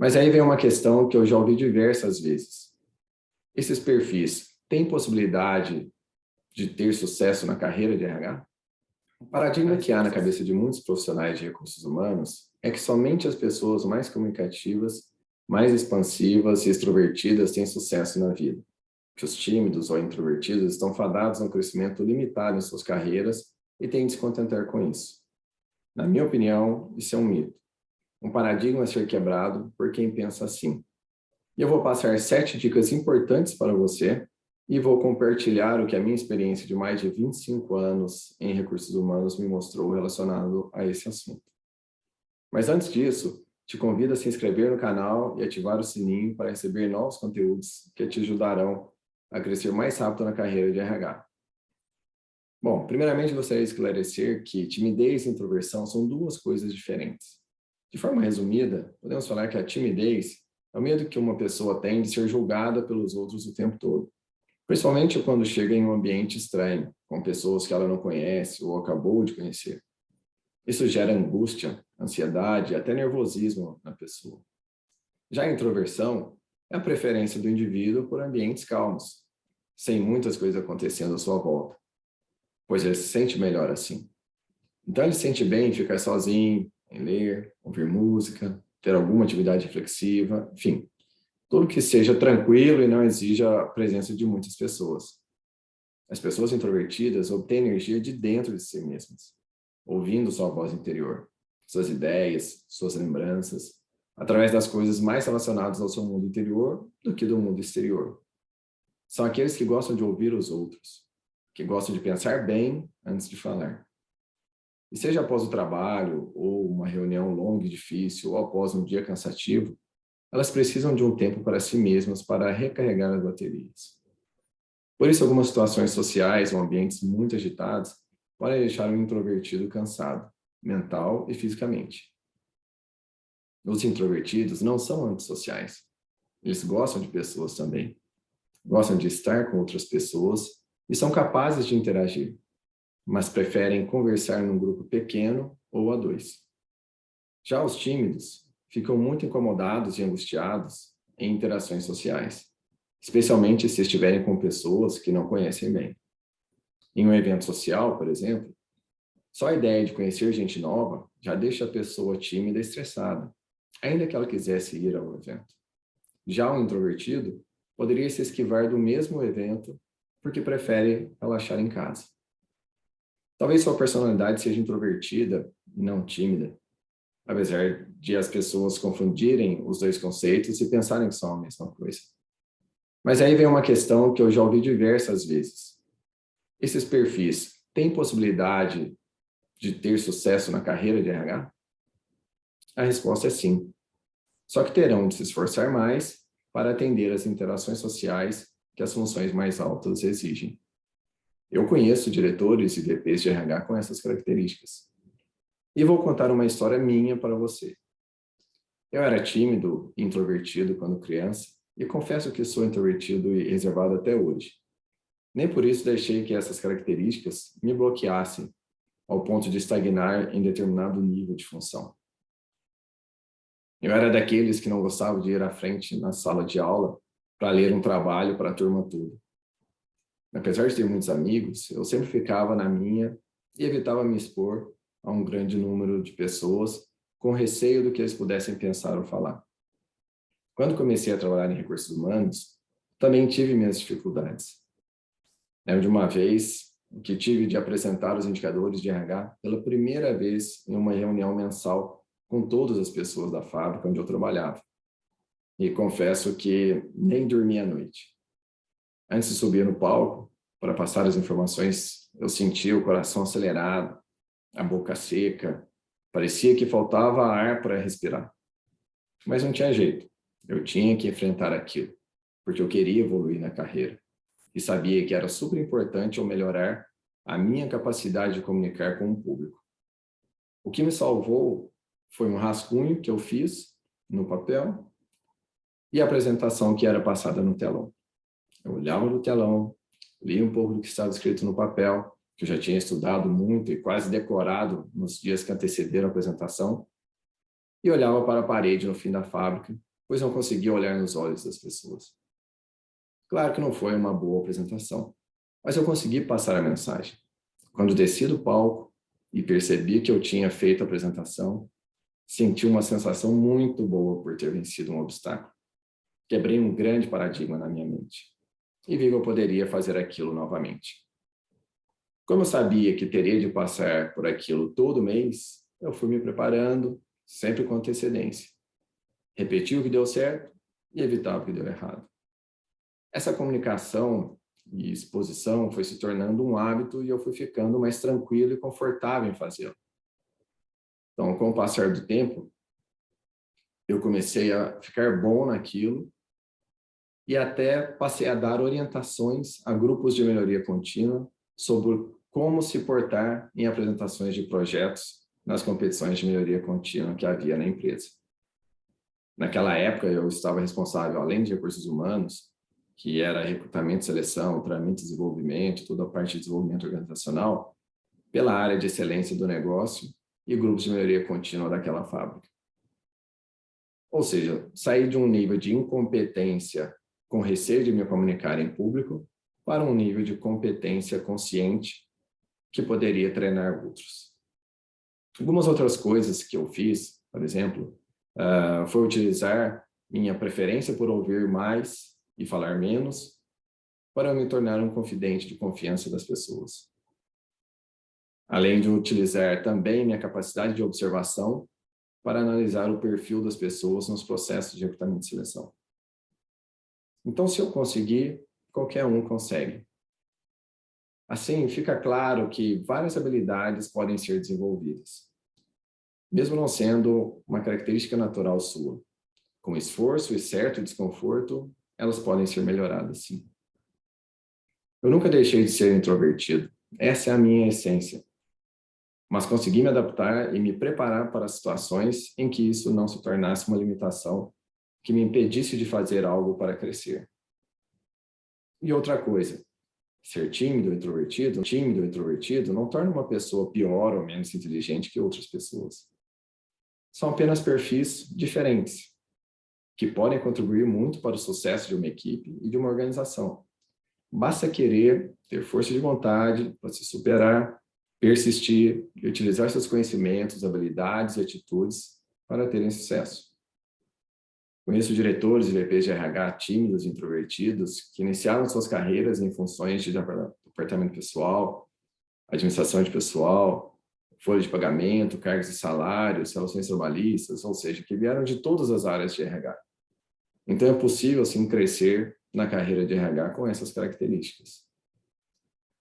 Mas aí vem uma questão que eu já ouvi diversas vezes. Esses perfis têm possibilidade de ter sucesso na carreira de RH? O paradigma que há na cabeça de muitos profissionais de recursos humanos é que somente as pessoas mais comunicativas, mais expansivas e extrovertidas têm sucesso na vida. Que os tímidos ou introvertidos estão fadados a um crescimento limitado em suas carreiras e têm de se contentar com isso. Na minha opinião, isso é um mito. Um paradigma a ser quebrado por quem pensa assim. E eu vou passar 7 dicas importantes para você e vou compartilhar o que a minha experiência de mais de 25 anos em recursos humanos me mostrou relacionado a esse assunto. Mas antes disso, te convido a se inscrever no canal e ativar o sininho para receber novos conteúdos que te ajudarão a crescer mais rápido na carreira de RH. Bom, primeiramente gostaria de esclarecer que timidez e introversão são duas coisas diferentes. De forma resumida, podemos falar que a timidez é o medo que uma pessoa tem de ser julgada pelos outros o tempo todo, principalmente quando chega em um ambiente estranho, com pessoas que ela não conhece ou acabou de conhecer. Isso gera angústia, ansiedade e até nervosismo na pessoa. Já a introversão é a preferência do indivíduo por ambientes calmos, sem muitas coisas acontecendo à sua volta, pois ele se sente melhor assim. Então ele se sente bem em ficar sozinho, em ler, ouvir música, ter alguma atividade reflexiva, enfim, tudo que seja tranquilo e não exija a presença de muitas pessoas. As pessoas introvertidas obtêm energia de dentro de si mesmas, ouvindo sua voz interior, suas ideias, suas lembranças, através das coisas mais relacionadas ao seu mundo interior do que do mundo exterior. São aqueles que gostam de ouvir os outros, que gostam de pensar bem antes de falar. E seja após o trabalho, ou uma reunião longa e difícil, ou após um dia cansativo, elas precisam de um tempo para si mesmas para recarregar as baterias. Por isso, algumas situações sociais ou ambientes muito agitados podem deixar o introvertido cansado, mental e fisicamente. Os introvertidos não são antissociais. Eles gostam de pessoas também. Gostam de estar com outras pessoas e são capazes de interagir, mas preferem conversar num grupo pequeno ou a dois. Já os tímidos ficam muito incomodados e angustiados em interações sociais, especialmente se estiverem com pessoas que não conhecem bem. Em um evento social, por exemplo, só a ideia de conhecer gente nova já deixa a pessoa tímida e estressada, ainda que ela quisesse ir ao evento. Já o introvertido poderia se esquivar do mesmo evento porque prefere relaxar em casa. Talvez sua personalidade seja introvertida e não tímida, apesar de as pessoas confundirem os dois conceitos e pensarem que são a mesma coisa. Mas aí vem uma questão que eu já ouvi diversas vezes. Esses perfis têm possibilidade de ter sucesso na carreira de RH? A resposta é sim. Só que terão de se esforçar mais para atender às interações sociais que as funções mais altas exigem. Eu conheço diretores e VPs de RH com essas características. E vou contar uma história minha para você. Eu era tímido e introvertido quando criança e confesso que sou introvertido e reservado até hoje. Nem por isso deixei que essas características me bloqueassem ao ponto de estagnar em determinado nível de função. Eu era daqueles que não gostavam de ir à frente na sala de aula para ler um trabalho para a turma toda. Apesar de ter muitos amigos, eu sempre ficava na minha e evitava me expor a um grande número de pessoas com receio do que eles pudessem pensar ou falar. Quando comecei a trabalhar em recursos humanos, também tive minhas dificuldades. Lembro de uma vez que tive de apresentar os indicadores de RH pela primeira vez em uma reunião mensal com todas as pessoas da fábrica onde eu trabalhava. E confesso que nem dormi à noite. Antes de subir no palco, para passar as informações, eu sentia o coração acelerado, a boca seca, parecia que faltava ar para respirar. Mas não tinha jeito, eu tinha que enfrentar aquilo, porque eu queria evoluir na carreira. E sabia que era super importante eu melhorar a minha capacidade de comunicar com o público. O que me salvou foi um rascunho que eu fiz no papel e a apresentação que era passada no telão. Eu olhava no telão, lia um pouco do que estava escrito no papel, que eu já tinha estudado muito e quase decorado nos dias que antecederam a apresentação, e olhava para a parede no fim da fábrica pois não conseguia olhar nos olhos das pessoas. Claro que não foi uma boa apresentação, mas eu consegui passar a mensagem. Quando desci do palco e percebi que eu tinha feito a apresentação, senti uma sensação muito boa por ter vencido um obstáculo. Quebrei um grande paradigma na minha mente e vi que eu poderia fazer aquilo novamente. Como eu sabia que teria de passar por aquilo todo mês, eu fui me preparando, sempre com antecedência. Repeti o que deu certo e evitava o que deu errado. Essa comunicação e exposição foi se tornando um hábito e eu fui ficando mais tranquilo e confortável em fazê-lo. Então, com o passar do tempo, eu comecei a ficar bom naquilo e até passei a dar orientações a grupos de melhoria contínua sobre como se portar em apresentações de projetos nas competições de melhoria contínua que havia na empresa. Naquela época, eu estava responsável, além de recursos humanos, que era recrutamento, seleção, treinamento e desenvolvimento, toda a parte de desenvolvimento organizacional, pela área de excelência do negócio e grupos de melhoria contínua daquela fábrica. Ou seja, saí de um nível de incompetência com receio de me comunicar em público para um nível de competência consciente que poderia treinar outros. Algumas outras coisas que eu fiz, por exemplo, foi utilizar minha preferência por ouvir mais e falar menos para me tornar um confidente de confiança das pessoas. Além de utilizar também minha capacidade de observação para analisar o perfil das pessoas nos processos de recrutamento e seleção. Então, se eu conseguir, qualquer um consegue. Assim, fica claro que várias habilidades podem ser desenvolvidas, mesmo não sendo uma característica natural sua. Com esforço e certo desconforto, elas podem ser melhoradas, sim. Eu nunca deixei de ser introvertido. Essa é a minha essência. Mas consegui me adaptar e me preparar para situações em que isso não se tornasse uma limitação que me impedisse de fazer algo para crescer. E outra coisa, ser tímido ou introvertido não torna uma pessoa pior ou menos inteligente que outras pessoas. São apenas perfis diferentes, que podem contribuir muito para o sucesso de uma equipe e de uma organização. Basta querer, ter força de vontade para se superar, persistir e utilizar seus conhecimentos, habilidades e atitudes para terem sucesso. Conheço diretores e VPs de RH tímidos e introvertidos que iniciaram suas carreiras em funções de departamento pessoal, administração de pessoal, folha de pagamento, cargos e salários, relações trabalhistas, ou seja, que vieram de todas as áreas de RH. Então é possível, sim, crescer na carreira de RH com essas características.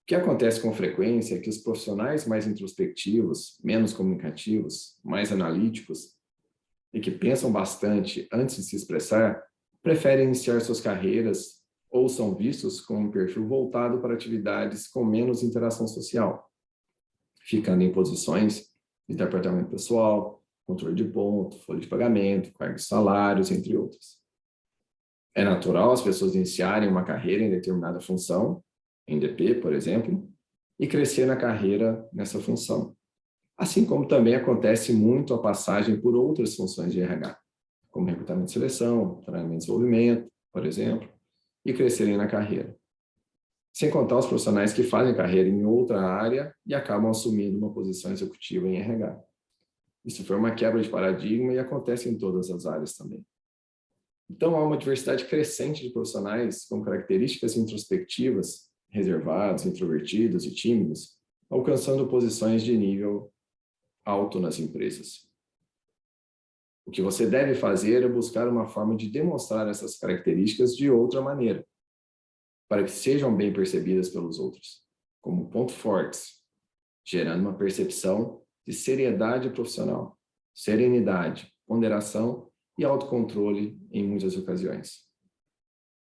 O que acontece com frequência é que os profissionais mais introspectivos, menos comunicativos, mais analíticos e que pensam bastante antes de se expressar, preferem iniciar suas carreiras ou são vistos com um perfil voltado para atividades com menos interação social, ficando em posições de departamento pessoal, controle de ponto, folha de pagamento, cargos e salários, entre outros. É natural as pessoas iniciarem uma carreira em determinada função, em DP, por exemplo, e crescer na carreira nessa função. Assim como também acontece muito a passagem por outras funções de RH, como recrutamento e seleção, treinamento e desenvolvimento, por exemplo, e crescerem na carreira. Sem contar os profissionais que fazem carreira em outra área e acabam assumindo uma posição executiva em RH. Isso foi uma quebra de paradigma e acontece em todas as áreas também. Então, há uma diversidade crescente de profissionais com características introspectivas, reservados, introvertidos e tímidos, alcançando posições de nível alto nas empresas. O que você deve fazer é buscar uma forma de demonstrar essas características de outra maneira, para que sejam bem percebidas pelos outros, como pontos fortes, gerando uma percepção de seriedade profissional, serenidade, ponderação e autocontrole em muitas ocasiões.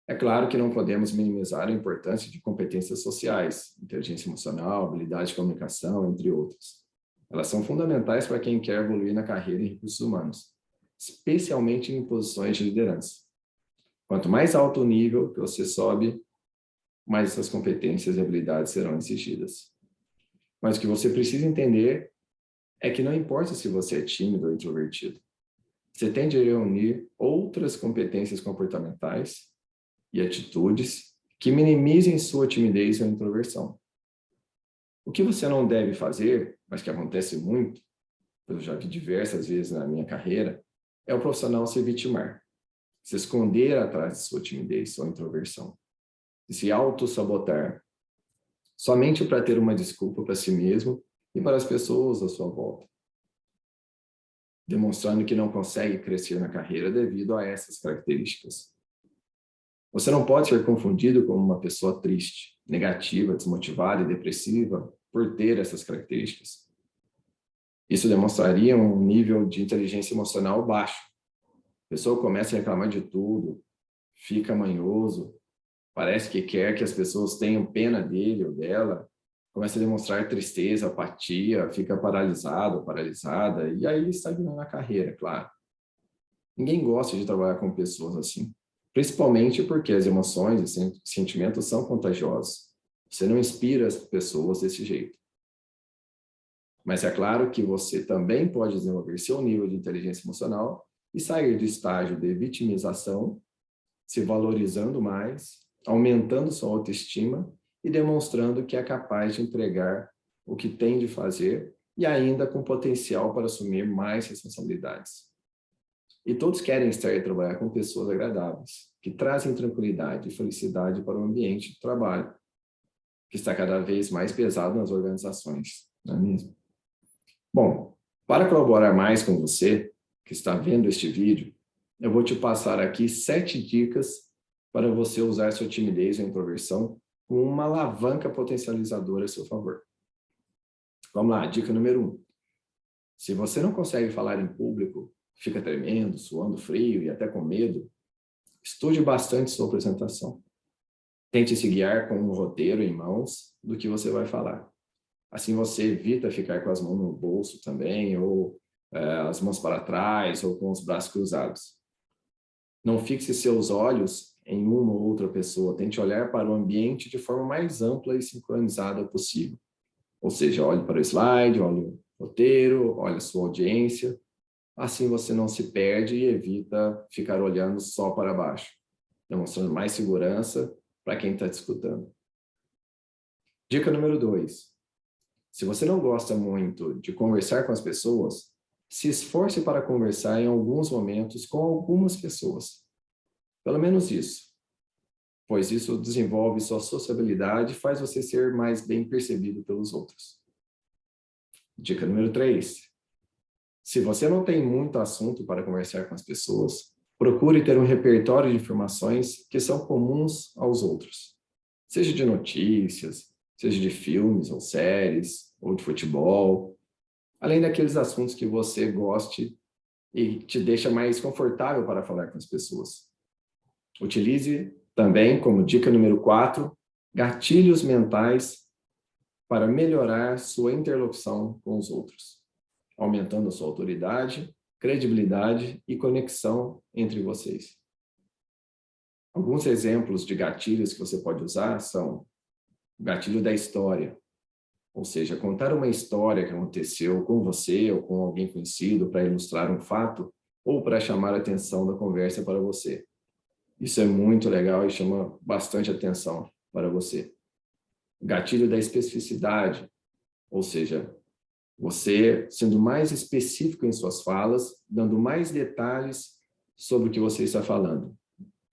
É claro que não podemos minimizar a importância de competências sociais, inteligência emocional, habilidade de comunicação, entre outras. Elas são fundamentais para quem quer evoluir na carreira em recursos humanos, especialmente em posições de liderança. Quanto mais alto o nível que você sobe, mais essas competências e habilidades serão exigidas. Mas o que você precisa entender é que não importa se você é tímido ou introvertido. Você tem de reunir ou outras competências comportamentais e atitudes que minimizem sua timidez ou introversão. O que você não deve fazer, mas que acontece muito, eu já vi diversas vezes na minha carreira, é o profissional se vitimar, se esconder atrás de sua timidez ou introversão, e se auto-sabotar, somente para ter uma desculpa para si mesmo e para as pessoas à sua volta, demonstrando que não consegue crescer na carreira devido a essas características. Você não pode ser confundido como uma pessoa triste, negativa, desmotivada e depressiva por ter essas características. Isso demonstraria um nível de inteligência emocional baixo. A pessoa começa a reclamar de tudo, fica manhoso, parece que quer que as pessoas tenham pena dele ou dela, começa a demonstrar tristeza, apatia, fica paralisado, paralisada, e aí estagna na carreira, claro. Ninguém gosta de trabalhar com pessoas assim, principalmente porque as emoções e sentimentos são contagiosos. Você não inspira as pessoas desse jeito. Mas é claro que você também pode desenvolver seu nível de inteligência emocional e sair do estágio de vitimização, se valorizando mais, aumentando sua autoestima e demonstrando que é capaz de entregar o que tem de fazer e ainda com potencial para assumir mais responsabilidades. E todos querem estar e trabalhar com pessoas agradáveis, que trazem tranquilidade e felicidade para o ambiente de trabalho, que está cada vez mais pesado nas organizações, não é mesmo? Bom, para colaborar mais com você, que está vendo este vídeo, eu vou te passar aqui 7 dicas para você usar sua timidez ou introversão como uma alavanca potencializadora a seu favor. Vamos lá, dica número 1. Se você não consegue falar em público, fica tremendo, suando frio e até com medo, estude bastante sua apresentação. Tente se guiar com um roteiro em mãos do que você vai falar. Assim você evita ficar com as mãos no bolso também, ou as mãos para trás, ou com os braços cruzados. Não fixe seus olhos em uma ou outra pessoa. Tente olhar para o ambiente de forma mais ampla e sincronizada possível. Ou seja, olhe para o slide, olhe o roteiro, olhe a sua audiência. Assim você não se perde e evita ficar olhando só para baixo, demonstrando mais segurança para quem está te escutando. Dica número 2. Se você não gosta muito de conversar com as pessoas, se esforce para conversar em alguns momentos com algumas pessoas. Pelo menos isso, pois isso desenvolve sua sociabilidade e faz você ser mais bem percebido pelos outros. Dica número 3. Se você não tem muito assunto para conversar com as pessoas, procure ter um repertório de informações que são comuns aos outros. Seja de notícias, seja de filmes ou séries, ou de futebol, além daqueles assuntos que você goste e te deixa mais confortável para falar com as pessoas. Utilize também, como dica número 4, gatilhos mentais para melhorar sua interlocução com os outros, aumentando a sua autoridade, credibilidade e conexão entre vocês. Alguns exemplos de gatilhos que você pode usar são o gatilho da história, ou seja, contar uma história que aconteceu com você ou com alguém conhecido para ilustrar um fato ou para chamar a atenção da conversa para você. Isso é muito legal e chama bastante atenção para você. O gatilho da especificidade, ou seja, você sendo mais específico em suas falas, dando mais detalhes sobre o que você está falando,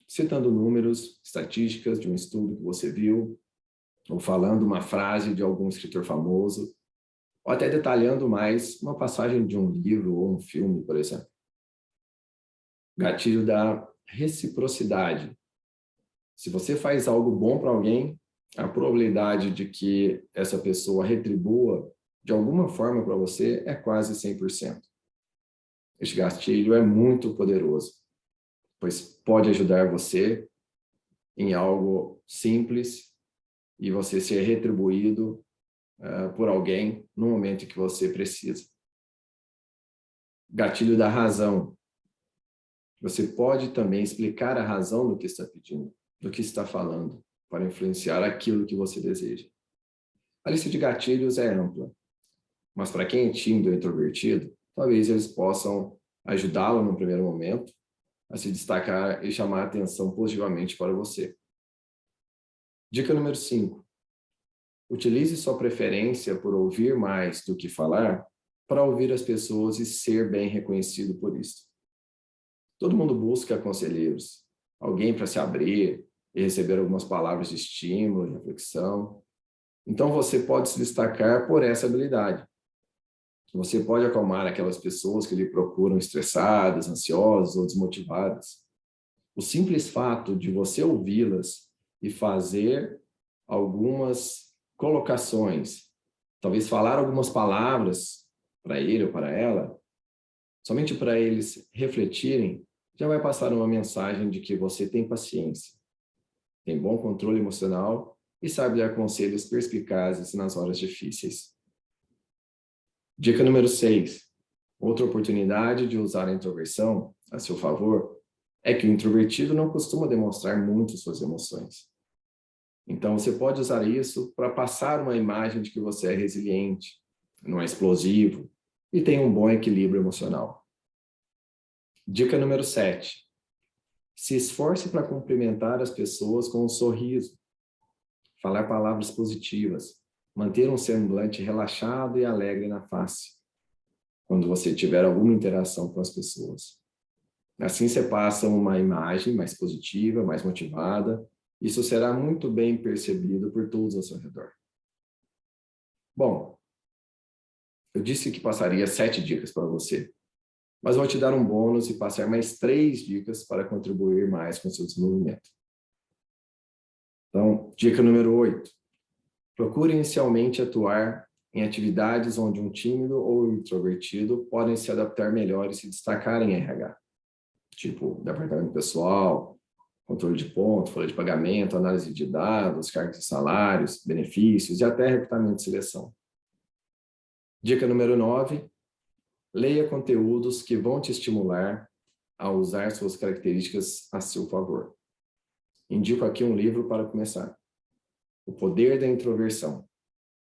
citando números, estatísticas de um estudo que você viu, ou falando uma frase de algum escritor famoso, ou até detalhando mais uma passagem de um livro ou um filme, por exemplo. Gatilho da reciprocidade. Se você faz algo bom para alguém, a probabilidade de que essa pessoa retribua de alguma forma para você é quase 100%. Este gatilho é muito poderoso, pois pode ajudar você em algo simples e você ser retribuído por alguém no momento em que você precisa. Gatilho da razão. Você pode também explicar a razão do que está pedindo, do que está falando, para influenciar aquilo que você deseja. A lista de gatilhos é ampla, mas para quem é tímido ou introvertido, talvez eles possam ajudá-lo no primeiro momento a se destacar e chamar a atenção positivamente para você. Dica número 5. Utilize sua preferência por ouvir mais do que falar para ouvir as pessoas e ser bem reconhecido por isso. Todo mundo busca conselheiros, alguém para se abrir e receber algumas palavras de estímulo, de reflexão. Então você pode se destacar por essa habilidade. Você pode acalmar aquelas pessoas que lhe procuram estressadas, ansiosas ou desmotivadas. O simples fato de você ouvi-las e fazer algumas colocações, talvez falar algumas palavras para ele ou para ela, somente para eles refletirem, já vai passar uma mensagem de que você tem paciência, tem bom controle emocional e sabe dar conselhos perspicazes nas horas difíceis. Dica número 6. Outra oportunidade de usar a introversão a seu favor é que o introvertido não costuma demonstrar muito suas emoções. Então, você pode usar isso para passar uma imagem de que você é resiliente, não é explosivo e tem um bom equilíbrio emocional. Dica número 7. Se esforce para cumprimentar as pessoas com um sorriso, falar palavras positivas, manter um semblante relaxado e alegre na face, quando você tiver alguma interação com as pessoas. Assim você passa uma imagem mais positiva, mais motivada. Isso será muito bem percebido por todos ao seu redor. Bom, eu disse que passaria 7 dicas para você, mas vou te dar um bônus e passar mais 3 dicas para contribuir mais com o seu desenvolvimento. Então, dica número 8. Procure inicialmente atuar em atividades onde um tímido ou introvertido podem se adaptar melhor e se destacar em RH. Tipo, departamento pessoal, controle de ponto, folha de pagamento, análise de dados, cargos e salários, benefícios e até recrutamento e seleção. Dica número 9. Leia conteúdos que vão te estimular a usar suas características a seu favor. Indico aqui um livro para começar. O Poder da Introversão.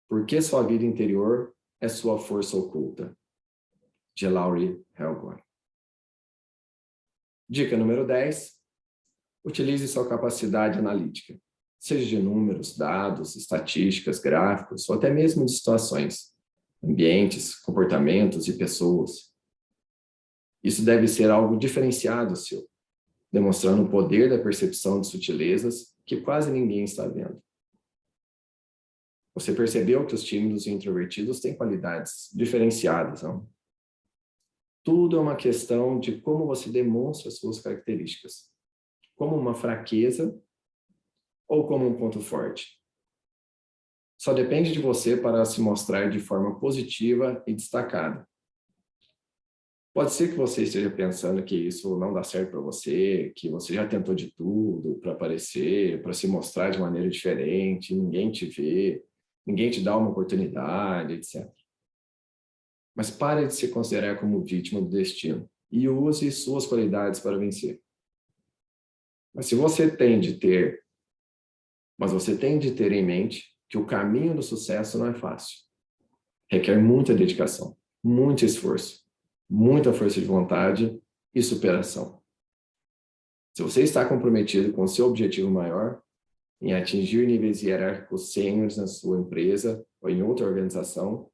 Por que sua vida interior é sua força oculta? De Laurie Helgon. Dica número 10. Utilize sua capacidade analítica, seja de números, dados, estatísticas, gráficos, ou até mesmo de situações, ambientes, comportamentos e pessoas. Isso deve ser algo diferenciado seu, demonstrando o poder da percepção de sutilezas que quase ninguém está vendo. Você percebeu que os tímidos e introvertidos têm qualidades diferenciadas, não? Tudo é uma questão de como você demonstra suas características, como uma fraqueza ou como um ponto forte. Só depende de você para se mostrar de forma positiva e destacada. Pode ser que você esteja pensando que isso não dá certo para você, que você já tentou de tudo para aparecer, para se mostrar de maneira diferente, ninguém te vê, ninguém te dá uma oportunidade, etc. Mas pare de se considerar como vítima do destino e use suas qualidades para vencer. Mas você tem de ter em mente que o caminho do sucesso não é fácil. Requer muita dedicação, muito esforço, muita força de vontade e superação. Se você está comprometido com o seu objetivo maior, em atingir níveis hierárquicos sêniores na sua empresa ou em outra organização,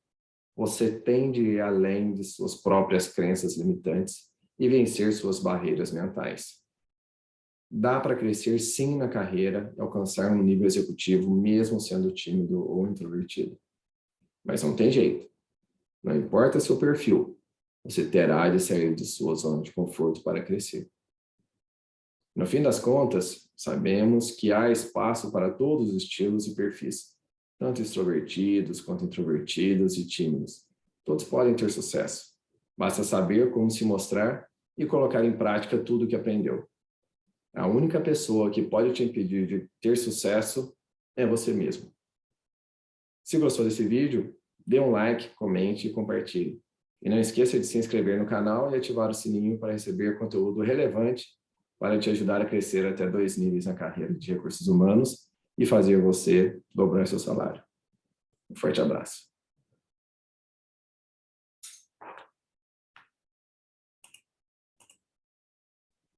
você tem de ir além de suas próprias crenças limitantes e vencer suas barreiras mentais. Dá para crescer sim na carreira e alcançar um nível executivo mesmo sendo tímido ou introvertido. Mas não tem jeito. Não importa seu perfil, você terá de sair de sua zona de conforto para crescer. No fim das contas, sabemos que há espaço para todos os estilos e perfis, tanto extrovertidos quanto introvertidos e tímidos. Todos podem ter sucesso. Basta saber como se mostrar e colocar em prática tudo o que aprendeu. A única pessoa que pode te impedir de ter sucesso é você mesmo. Se gostou desse vídeo, dê um like, comente e compartilhe. E não esqueça de se inscrever no canal e ativar o sininho para receber conteúdo relevante para te ajudar a crescer até 2 níveis na carreira de recursos humanos e fazer você dobrar seu salário. Um forte abraço.